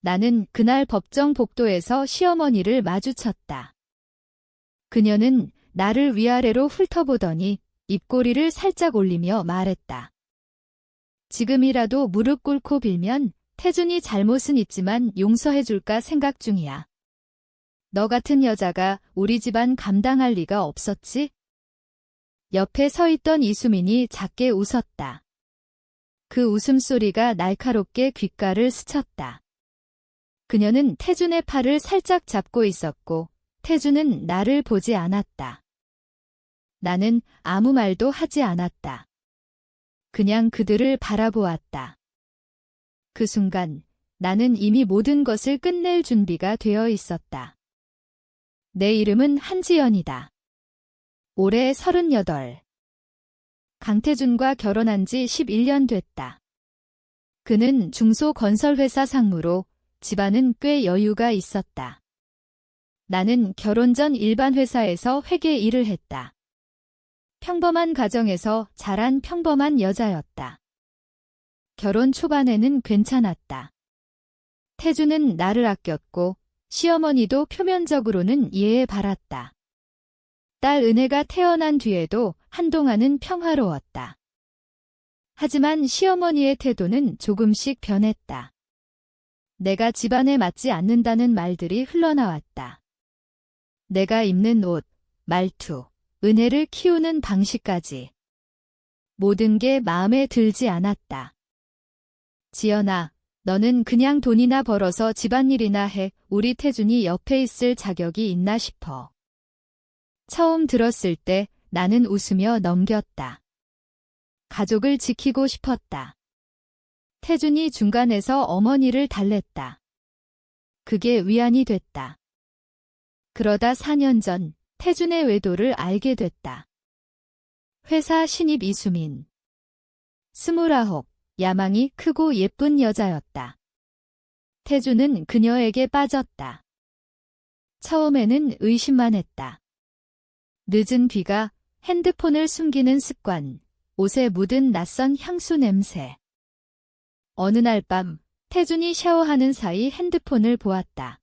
나는 그날 법정 복도에서 시어머니를 마주쳤다. 그녀는 나를 위아래로 훑어보더니 입꼬리를 살짝 올리며 말했다. 지금이라도 무릎 꿇고 빌면 태준이 잘못은 있지만 용서해줄까 생각 중이야. 너 같은 여자가 우리 집안 감당할 리가 없었지? 옆에 서 있던 이수민이 작게 웃었다. 그 웃음소리가 날카롭게 귓가를 스쳤다. 그녀는 태준의 팔을 살짝 잡고 있었고 태준은 나를 보지 않았다. 나는 아무 말도 하지 않았다. 그냥 그들을 바라보았다. 그 순간 나는 이미 모든 것을 끝낼 준비가 되어 있었다. 내 이름은 한지연이다. 올해 38. 강태준과 결혼한 지 11년 됐다. 그는 중소건설회사 상무로 집안은 꽤 여유가 있었다. 나는 결혼 전 일반 회사에서 회계 일을 했다. 평범한 가정에서 자란 평범한 여자였다. 결혼 초반에는 괜찮았다. 태준은 나를 아꼈고 시어머니도 표면적으로는 이해에 바랐다. 딸 은혜가 태어난 뒤에도 한동안은 평화로웠다. 하지만 시어머니의 태도는 조금씩 변했다. 내가 집안에 맞지 않는다는 말들이 흘러나왔다. 내가 입는 옷, 말투, 은혜를 키우는 방식까지. 모든 게 마음에 들지 않았다. 지연아, 너는 그냥 돈이나 벌어서 집안일이나 해. 우리 태준이 옆에 있을 자격이 있나 싶어. 처음 들었을 때 나는 웃으며 넘겼다. 가족을 지키고 싶었다. 태준이 중간에서 어머니를 달랬다. 그게 위안이 됐다. 그러다 4년 전 태준의 외도를 알게 됐다. 회사 신입 이수민. 29, 야망이 크고 예쁜 여자였다. 태준은 그녀에게 빠졌다. 처음에는 의심만 했다. 늦은 귀가, 핸드폰을 숨기는 습관, 옷에 묻은 낯선 향수 냄새. 어느 날 밤 태준이 샤워하는 사이 핸드폰을 보았다.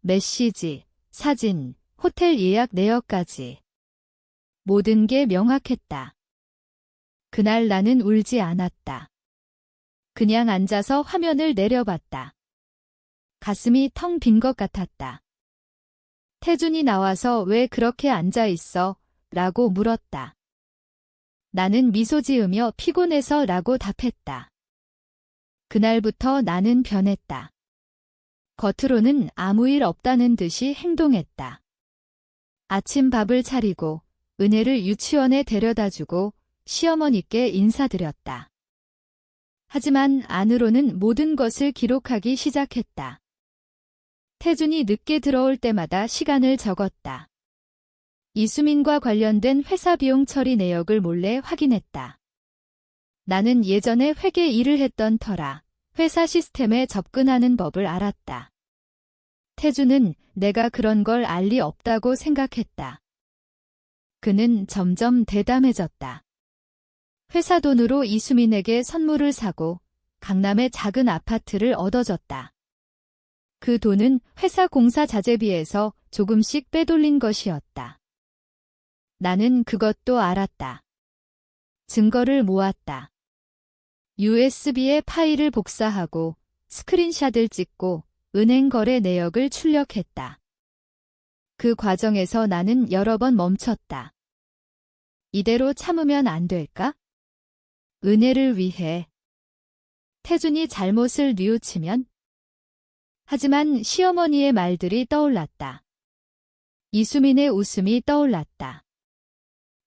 메시지, 사진, 호텔 예약 내역까지. 모든 게 명확했다. 그날 나는 울지 않았다. 그냥 앉아서 화면을 내려봤다. 가슴이 텅 빈 것 같았다. 태준이 나와서 왜 그렇게 앉아 있어? 라고 물었다. 나는 미소 지으며 피곤해서 라고 답했다. 그날부터 나는 변했다. 겉으로는 아무 일 없다는 듯이 행동했다. 아침 밥을 차리고 은혜를 유치원에 데려다주고 시어머니께 인사드렸다. 하지만 안으로는 모든 것을 기록하기 시작했다. 태준이 늦게 들어올 때마다 시간을 적었다. 이수민과 관련된 회사 비용 처리 내역을 몰래 확인했다. 나는 예전에 회계 일을 했던 터라 회사 시스템에 접근하는 법을 알았다. 태준은 내가 그런 걸 알 리 없다고 생각했다. 그는 점점 대담해졌다. 회사 돈으로 이수민에게 선물을 사고 강남의 작은 아파트를 얻어줬다. 그 돈은 회사 공사 자재비에서 조금씩 빼돌린 것이었다. 나는 그것도 알았다. 증거를 모았다. USB에 파일을 복사하고 스크린샷을 찍고 은행 거래 내역을 출력했다. 그 과정에서 나는 여러 번 멈췄다. 이대로 참으면 안 될까? 은혜를 위해. 태준이 잘못을 뉘우치면? 하지만 시어머니의 말들이 떠올랐다. 이수민의 웃음이 떠올랐다.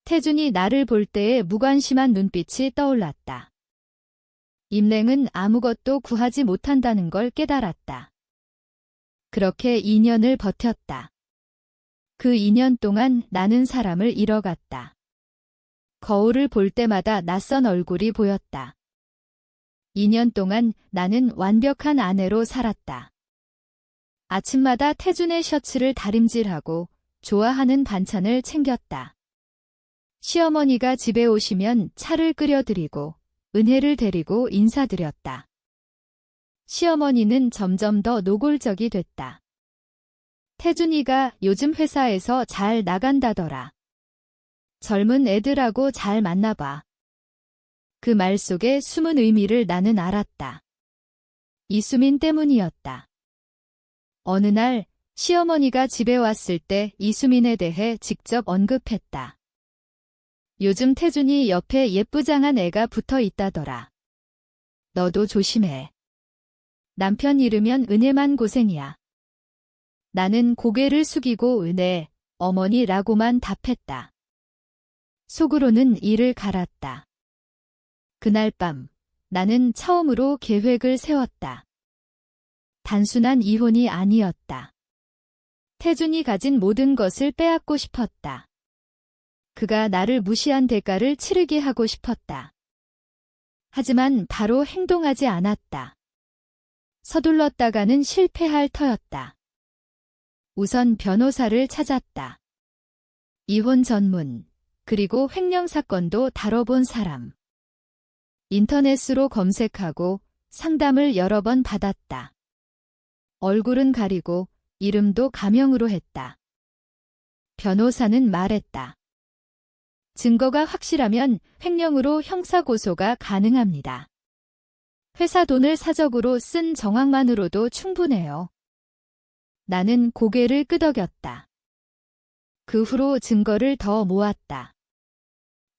태준이 나를 볼 때의 무관심한 눈빛이 떠올랐다. 임랭은 아무것도 구하지 못한다는 걸 깨달았다. 그렇게 2년을 버텼다. 그 2년 동안 나는 사람을 잃어갔다. 거울을 볼 때마다 낯선 얼굴이 보였다. 2년 동안 나는 완벽한 아내로 살았다. 아침마다 태준의 셔츠를 다림질하고 좋아하는 반찬을 챙겼다. 시어머니가 집에 오시면 차를 끓여드리고 은혜를 데리고 인사드렸다. 시어머니는 점점 더 노골적이 됐다. 태준이가 요즘 회사에서 잘 나간다더라. 젊은 애들하고 잘 만나봐. 그 말 속에 숨은 의미를 나는 알았다. 이수민 때문이었다. 어느 날 시어머니가 집에 왔을 때 이수민에 대해 직접 언급했다. 요즘 태준이 옆에 예쁘장한 애가 붙어 있다더라. 너도 조심해. 남편 잃으면 은혜만 고생이야. 나는 고개를 숙이고 은혜, 어머니라고만 답했다. 속으로는 이를 갈았다. 그날 밤 나는 처음으로 계획을 세웠다. 단순한 이혼이 아니었다. 태준이 가진 모든 것을 빼앗고 싶었다. 그가 나를 무시한 대가를 치르게 하고 싶었다. 하지만 바로 행동하지 않았다. 서둘렀다가는 실패할 터였다. 우선 변호사를 찾았다. 이혼 전문, 그리고 횡령 사건도 다뤄본 사람. 인터넷으로 검색하고 상담을 여러 번 받았다. 얼굴은 가리고 이름도 가명으로 했다. 변호사는 말했다. 증거가 확실하면 횡령으로 형사고소가 가능합니다. 회사 돈을 사적으로 쓴 정황만으로도 충분해요. 나는 고개를 끄덕였다. 그 후로 증거를 더 모았다.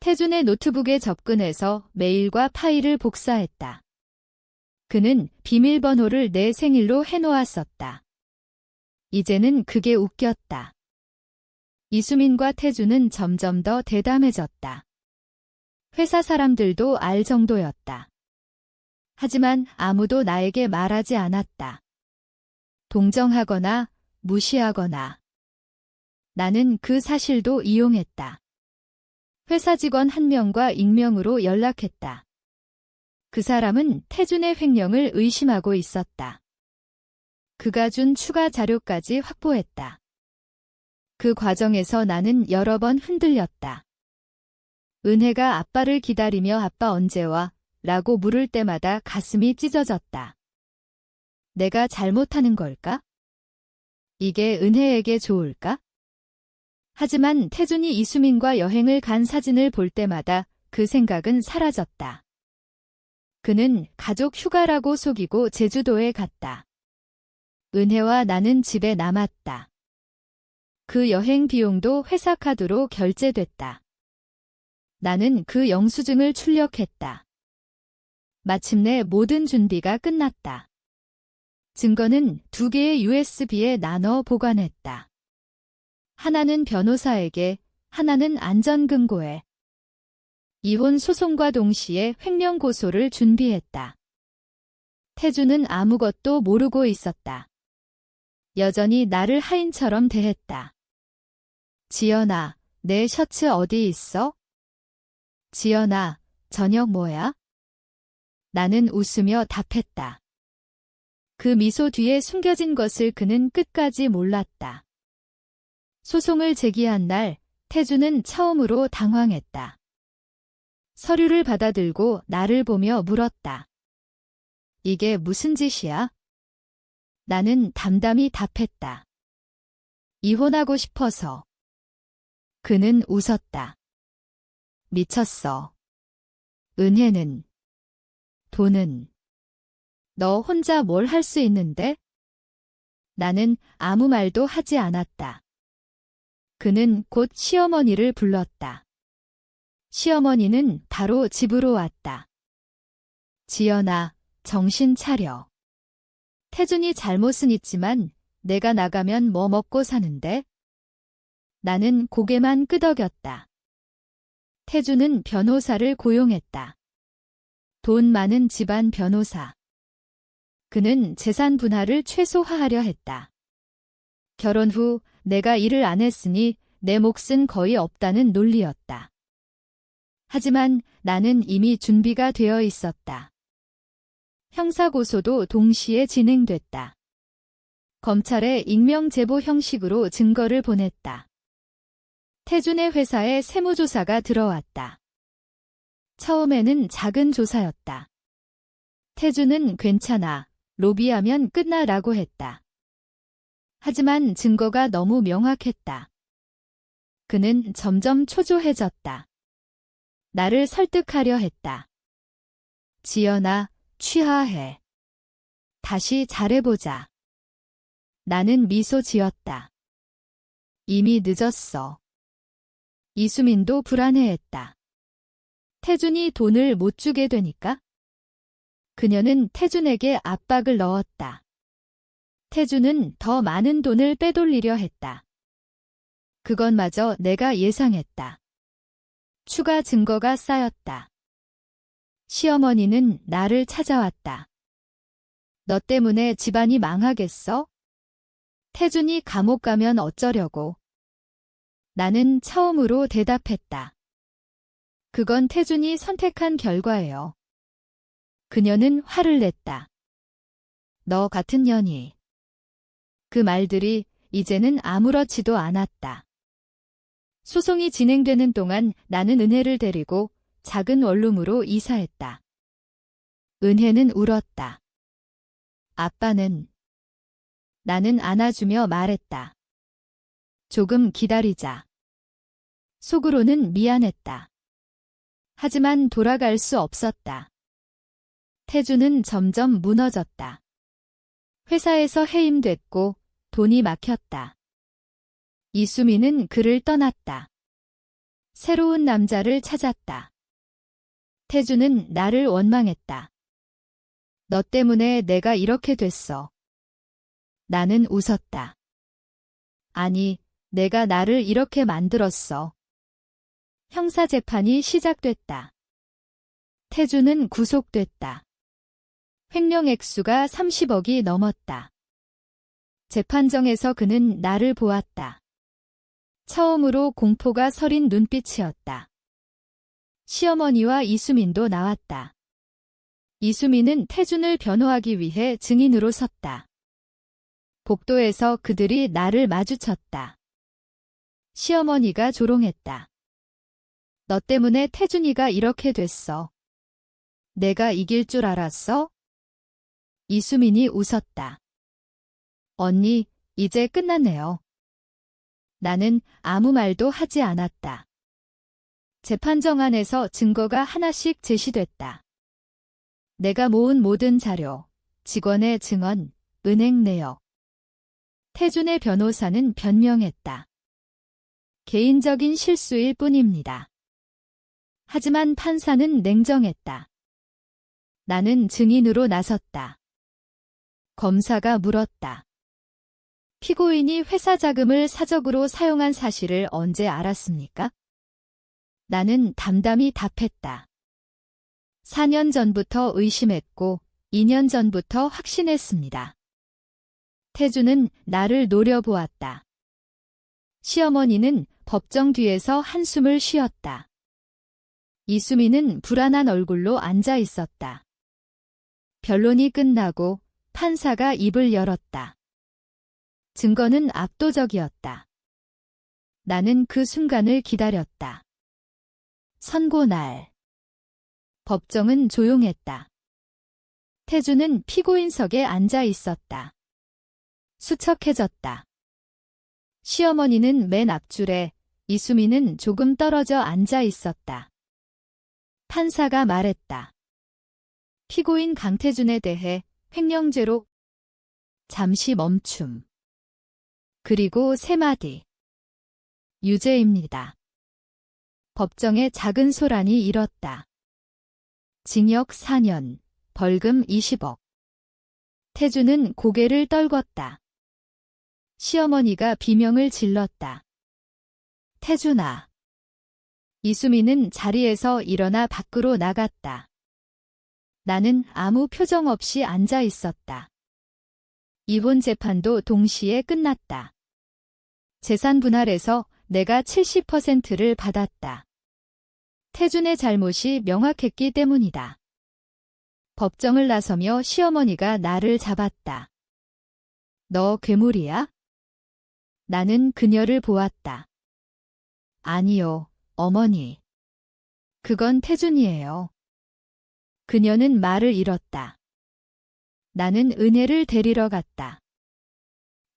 태준의 노트북에 접근해서 메일과 파일을 복사했다. 그는 비밀번호를 내 생일로 해놓았었다. 이제는 그게 웃겼다. 이수민과 태준은 점점 더 대담해졌다. 회사 사람들도 알 정도였다. 하지만 아무도 나에게 말하지 않았다. 동정하거나 무시하거나. 나는 그 사실도 이용했다. 회사 직원 한 명과 익명으로 연락했다. 그 사람은 태준의 횡령을 의심하고 있었다. 그가 준 추가 자료까지 확보했다. 그 과정에서 나는 여러 번 흔들렸다. 은혜가 아빠를 기다리며 아빠 언제 와? 라고 물을 때마다 가슴이 찢어졌다. 내가 잘못하는 걸까? 이게 은혜에게 좋을까? 하지만 태준이 이수민과 여행을 간 사진을 볼 때마다 그 생각은 사라졌다. 그는 가족 휴가라고 속이고 제주도에 갔다. 은혜와 나는 집에 남았다. 그 여행 비용도 회사 카드로 결제됐다. 나는 그 영수증을 출력했다. 마침내 모든 준비가 끝났다. 증거는 2개의 USB에 나눠 보관했다. 하나는 변호사에게, 하나는 안전금고에. 이혼 소송과 동시에 횡령 고소를 준비했다. 태준은 아무것도 모르고 있었다. 여전히 나를 하인처럼 대했다. 지연아, 내 셔츠 어디 있어? 지연아, 저녁 뭐야? 나는 웃으며 답했다. 그 미소 뒤에 숨겨진 것을 그는 끝까지 몰랐다. 소송을 제기한 날, 태준은 처음으로 당황했다. 서류를 받아들고 나를 보며 물었다. 이게 무슨 짓이야? 나는 담담히 답했다. 이혼하고 싶어서. 그는 웃었다. 미쳤어. 은혜는, 돈은, 너 혼자 뭘 할 수 있는데? 나는 아무 말도 하지 않았다. 그는 곧 시어머니를 불렀다. 시어머니는 바로 집으로 왔다. 지연아, 정신 차려. 태준이 잘못은 있지만 내가 나가면 뭐 먹고 사는데? 나는 고개만 끄덕였다. 태준은 변호사를 고용했다. 돈 많은 집안 변호사. 그는 재산 분할을 최소화하려 했다. 결혼 후 내가 일을 안 했으니 내 몫은 거의 없다는 논리였다. 하지만 나는 이미 준비가 되어 있었다. 형사고소도 동시에 진행됐다. 검찰에 익명 제보 형식으로 증거를 보냈다. 태준의 회사에 세무조사가 들어왔다. 처음에는 작은 조사였다. 태준은 괜찮아. 로비하면 끝나라고 했다. 하지만 증거가 너무 명확했다. 그는 점점 초조해졌다. 나를 설득하려 했다. 지연아, 취하해. 다시 잘해보자. 나는 미소 지었다. 이미 늦었어. 이수민도 불안해했다. 태준이 돈을 못 주게 되니까? 그녀는 태준에게 압박을 넣었다. 태준은 더 많은 돈을 빼돌리려 했다. 그것마저 내가 예상했다. 추가 증거가 쌓였다. 시어머니는 나를 찾아왔다. 너 때문에 집안이 망하겠어? 태준이 감옥 가면 어쩌려고? 나는 처음으로 대답했다. 그건 태준이 선택한 결과예요. 그녀는 화를 냈다. 너 같은 년이. 그 말들이 이제는 아무렇지도 않았다. 소송이 진행되는 동안 나는 은혜를 데리고 작은 원룸으로 이사했다. 은혜는 울었다. 아빠는. 나는 안아주며 말했다. 조금 기다리자. 속으로는 미안했다. 하지만 돌아갈 수 없었다. 태준은 점점 무너졌다. 회사에서 해임됐고 돈이 막혔다. 이수민은 그를 떠났다. 새로운 남자를 찾았다. 태준은 나를 원망했다. 너 때문에 내가 이렇게 됐어. 나는 웃었다. 아니, 내가 나를 이렇게 만들었어. 형사재판이 시작됐다. 태준은 구속됐다. 횡령 액수가 30억이 넘었다. 재판정에서 그는 나를 보았다. 처음으로 공포가 서린 눈빛이었다. 시어머니와 이수민도 나왔다. 이수민은 태준을 변호하기 위해 증인으로 섰다. 복도에서 그들이 나를 마주쳤다. 시어머니가 조롱했다. 너 때문에 태준이가 이렇게 됐어. 내가 이길 줄 알았어? 이수민이 웃었다. 언니, 이제 끝났네요. 나는 아무 말도 하지 않았다. 재판정 안에서 증거가 하나씩 제시됐다. 내가 모은 모든 자료, 직원의 증언, 은행 내역. 태준의 변호사는 변명했다. 개인적인 실수일 뿐입니다. 하지만 판사는 냉정했다. 나는 증인으로 나섰다. 검사가 물었다. 피고인이 회사 자금을 사적으로 사용한 사실을 언제 알았습니까? 나는 담담히 답했다. 4년 전부터 의심했고 2년 전부터 확신했습니다. 태준은 나를 노려보았다. 시어머니는 법정 뒤에서 한숨을 쉬었다. 이수민은 불안한 얼굴로 앉아 있었다. 변론이 끝나고 판사가 입을 열었다. 증거는 압도적이었다. 나는 그 순간을 기다렸다. 선고날. 법정은 조용했다. 태준은 피고인석에 앉아 있었다. 수척해졌다. 시어머니는 맨 앞줄에, 이수민은 조금 떨어져 앉아 있었다. 판사가 말했다. 피고인 강태준에 대해 횡령죄로. 잠시 멈춤. 그리고 3마디. 유죄입니다. 법정에 작은 소란이 일었다. 징역 4년, 벌금 20억. 태준은 고개를 떨궜다. 시어머니가 비명을 질렀다. 태준아. 이수민은 자리에서 일어나 밖으로 나갔다. 나는 아무 표정 없이 앉아 있었다. 이혼 재판도 동시에 끝났다. 재산 분할에서 내가 70%를 받았다. 태준의 잘못이 명확했기 때문이다. 법정을 나서며 시어머니가 나를 잡았다. 너 괴물이야? 나는 그녀를 보았다. 아니요, 어머니. 그건 태준이에요. 그녀는 말을 잃었다. 나는 은혜를 데리러 갔다.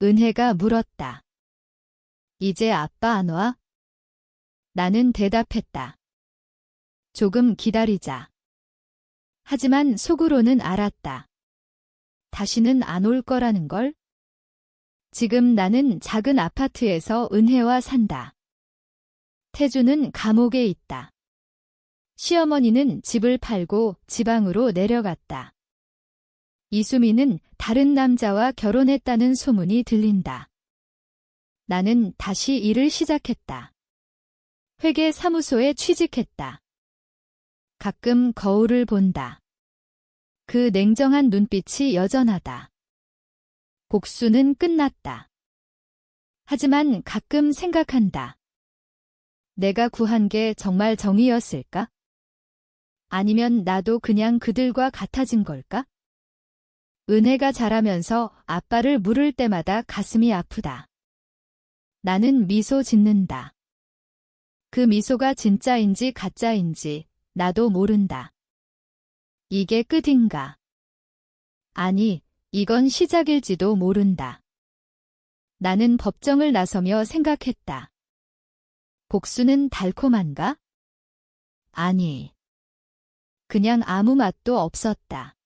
은혜가 물었다. 이제 아빠 안 와? 나는 대답했다. 조금 기다리자. 하지만 속으로는 알았다. 다시는 안 올 거라는 걸? 지금 나는 작은 아파트에서 은혜와 산다. 태주는 감옥에 있다. 시어머니는 집을 팔고 지방으로 내려갔다. 이수미는 다른 남자와 결혼했다는 소문이 들린다. 나는 다시 일을 시작했다. 회계 사무소에 취직했다. 가끔 거울을 본다. 그 냉정한 눈빛이 여전하다. 복수는 끝났다. 하지만 가끔 생각한다. 내가 구한 게 정말 정의였을까? 아니면 나도 그냥 그들과 같아진 걸까? 은혜가 자라면서 아빠를 물을 때마다 가슴이 아프다. 나는 미소 짓는다. 그 미소가 진짜인지 가짜인지 나도 모른다. 이게 끝인가? 아니, 이건 시작일지도 모른다. 나는 법정을 나서며 생각했다. 복수는 달콤한가? 아니. 그냥 아무 맛도 없었다.